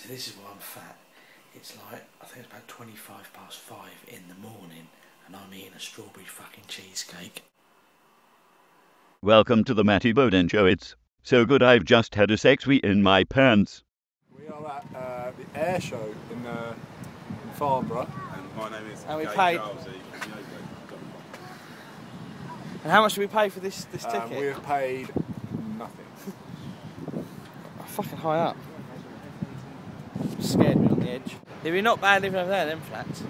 So this is why I'm fat. It's like, I think it's about 5:25 in the morning and I'm eating a strawberry fucking cheesecake. Welcome to the Matty Bowden Show. It's so good I've just had a sex week in my pants. We are at the air show in Farnborough. And my name is And we Gay paid. Charlesy. And how much do we pay for this ticket? We have paid nothing. Fucking high up. Scared me on the edge. They'd be not bad living over there, them flats.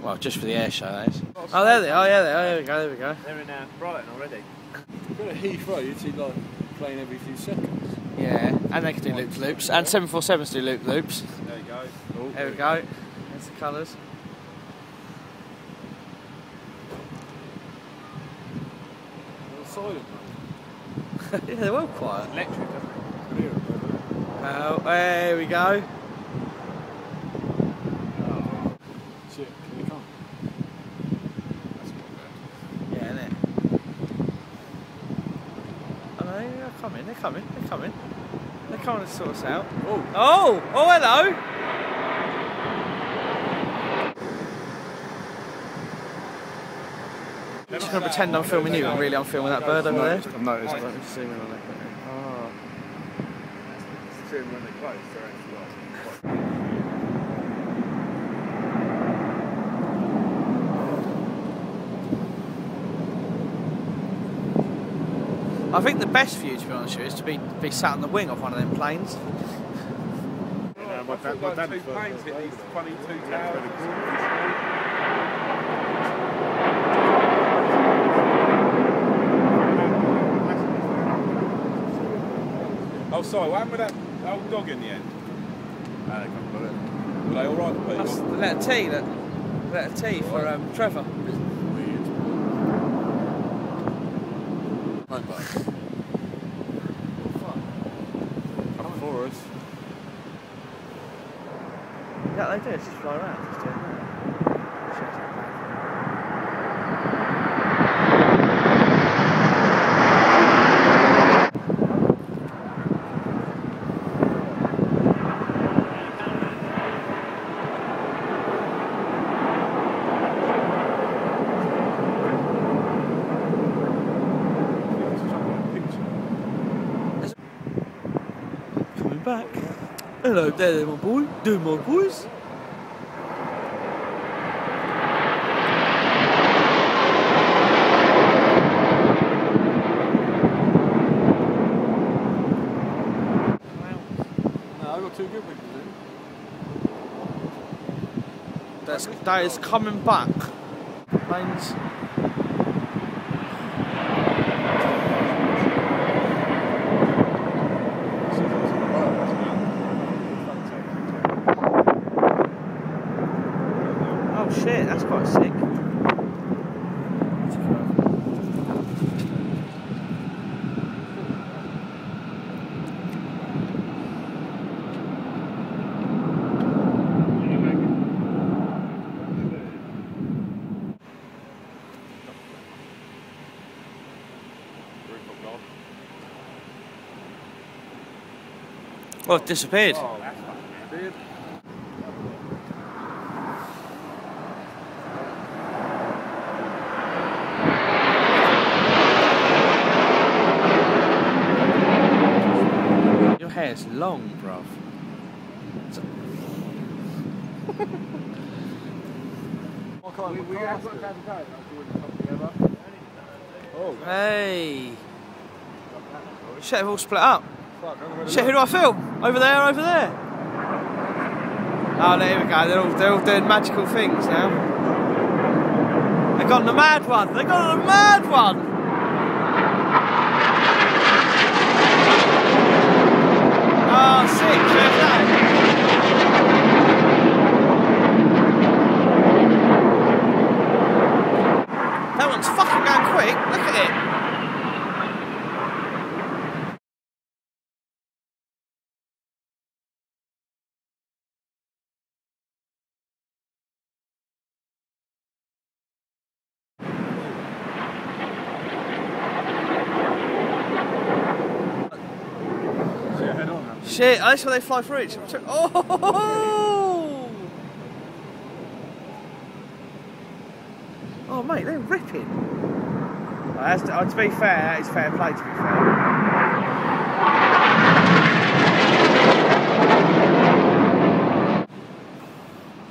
Well, just for the air show, that is. Oh, there they are, yeah, they are. There we go, there we go. They're in Brighton already. But at Heathrow, you'd see like playing every few seconds. Yeah, and they can do loop-loops. And 747s do loop-loops. There you go. Oh, There we go. There's the colours. They're silent, Yeah, they're well quiet. Electric, doesn't it? mate. Oh, there we go. Shit, can they come? That's not Yeah, innit? Oh, no, they're coming, they're coming, they're coming. They're coming to sort us out. Oh, Oh! Oh, hello! I'm just going to pretend I'm filming you, and really I'm filming that bird over there. I've noticed. Let me zoom in on it. Oh. See them when they're close, they're actually like. I think the best view, to be honest with you, is to be sat on the wing of one of them planes. My dad two planes hit these funny two towers. Oh, sorry, what happened with that old dog in the end? Can't believe it. Were they alright, the That's people? the letter T for Trevor. Weird. Right back. Come for us. Yeah, they do, it's just fly around, just doing that. Coming back. Hello there, my boy. Doing my boys. No, I've got two good pictures in. That is coming back. Planes. Oh shit, that's quite sick. Well, it disappeared. Oh, that's weird. Your hair's long, bruv. We have got to go. Together. Oh, Hey. Shit, they've all split up. fuck. Shit, who do I film? Over there, over there. Oh, there we go. They're all doing magical things now. They got on the mad one. They got on the mad one. Oh, sick. Cheers, that. That one's fucking going quick. Look at it. shit, that's where they fly through each other. Oh! Oh, mate, they're ripping. To be fair, it's fair play, to be fair.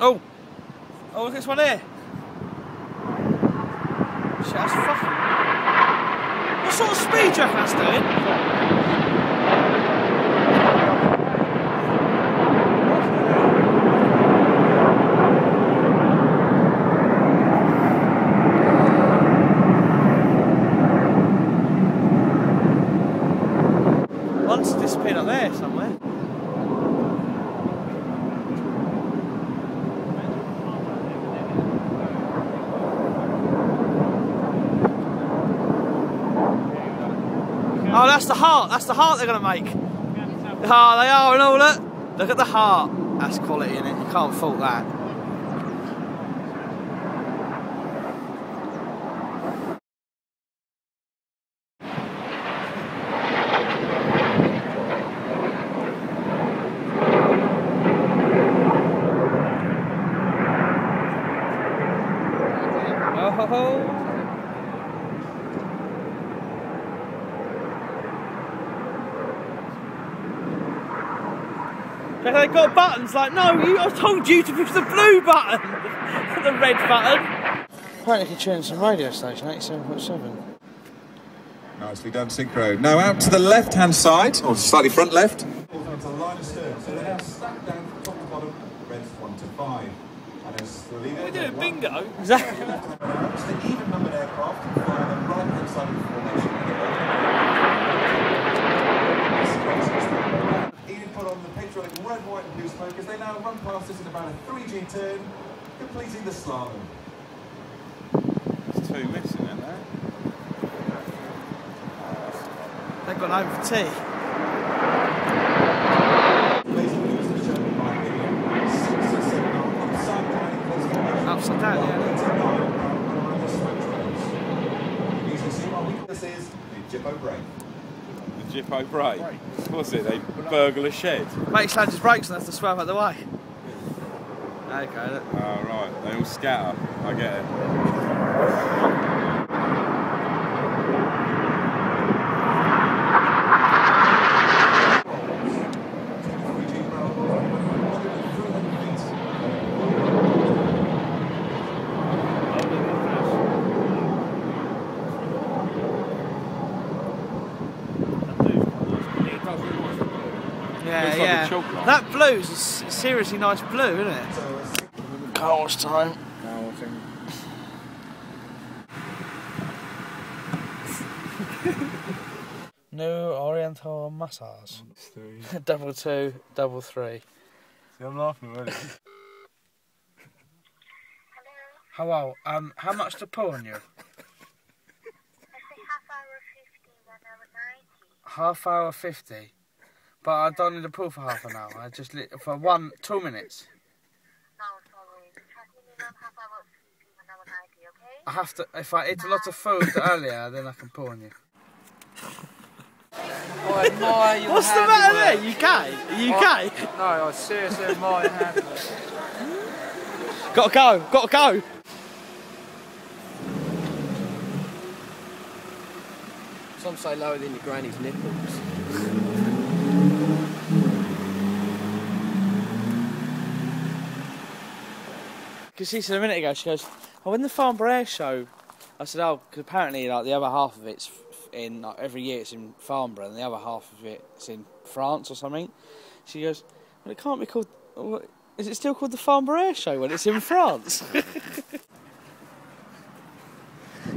Oh! Oh, look at this one here. Shit, that's fucking... What sort of speed do you reckon that's doing? One's disappeared up there somewhere. Oh, that's the heart. That's the heart they're going to make. Oh, they are and all that. Look at the heart. That's quality in it. You can't fault that. Oh. They got buttons like, no, I told you to push the blue button, the red button. Apparently you can tune some radio station, 87.7. Nicely done, Synchro. Now out to the left-hand side, or slightly front left. It's a line of stern, so they're now stacked down from top to bottom, reds 1 to 5. And as the leader... We're doing bingo. Exactly. It's the even-numbered aircraft fly on the right-hand side of the formation. Put on the patriotic red, white and blue smoke as they now run past us in about a 3G turn, completing the slalom. There's 2 missing in there. They've gone home for tea. Upside down, yeah. This is the Jippo Brake. The Jippo Brake? What's it? They burgle a shed? Mate, slammed his brakes and has to swerve out the way. Okay, look. Oh, right. They all scatter. I get it. Yeah. That blue's a seriously nice blue, isn't it? Carl's time. No, I think... New Oriental massage. 2, 2, 3. See, I'm laughing already. Hello. How much to pull on you? Half hour 50. But I don't need to pull for half an hour. I just for 2 minutes. No, sorry. Minimum half hour 50, 1 hour 90, okay? I have to. If I eat a lot of food earlier, then I can pull on you. I admire your What's the matter there? You gay? Are you gay? No, I seriously admire your handwork. Gotta go. Gotta go. Some say lower than your granny's nipples. Because she said a minute ago, she goes, "Oh, when the Farnborough show," I said, "Oh, because apparently like the other half of it's in like, every year it's in Farnborough, and the other half of it's in France or something." She goes, "Well, it can't be called. Is it still called the Farnborough show when it's in France?"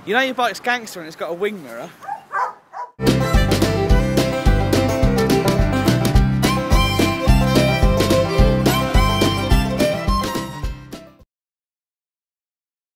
You know your bike's gangster and it's got a wing mirror.